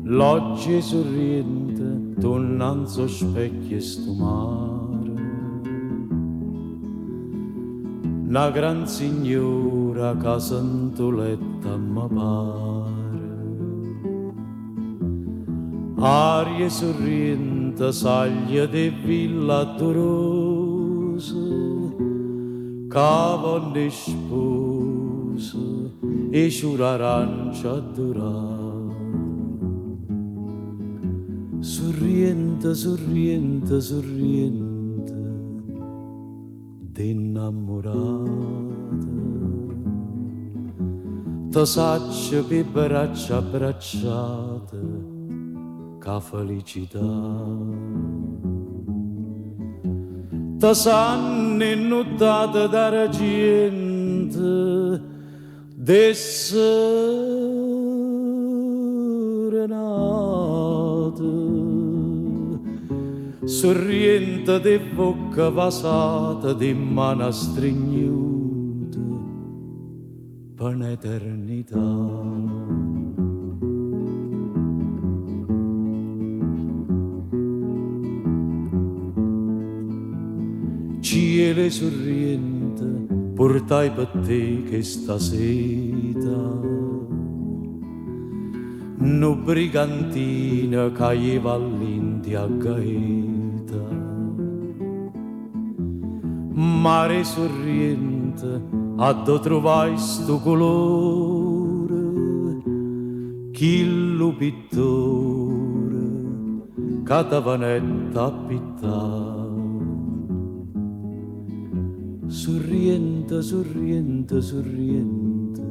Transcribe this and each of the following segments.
L'oggi sorriente tornando specchio e sto mare, una gran signora che sentoletta mi pare, aria sorriente saglia di villa dolorosa, cavone sposa e ciurarancia adorata. Sorriente, sorriente, sorriente d'innamorata, ti saccio per braccia abbracciate che felicità. Ti sanno innuttate da gente serenate, sorriente di bocca vasata, di mano stringnuta per un'eternità. Cielo sorriente, portai per te che stasera, no brigantina caeva all'India gaeta. Mare sorriente, a do trovai sto colore, chi lo pittore, catavanetta pittà. Sorriente, sorriente, sorriente,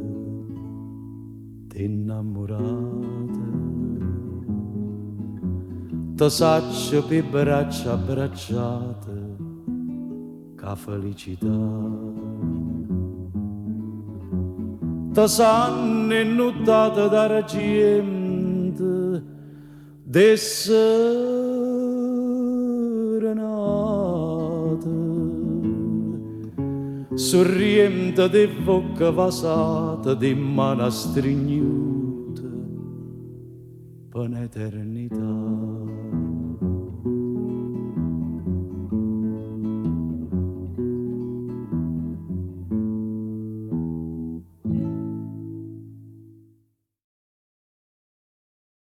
innamorata, ti saccio per braccia abbracciate, che felicità. Ti sanno innuttate da gente, de serenate, sorriente di bocca vasata, di mano stringnuta per un'eternità.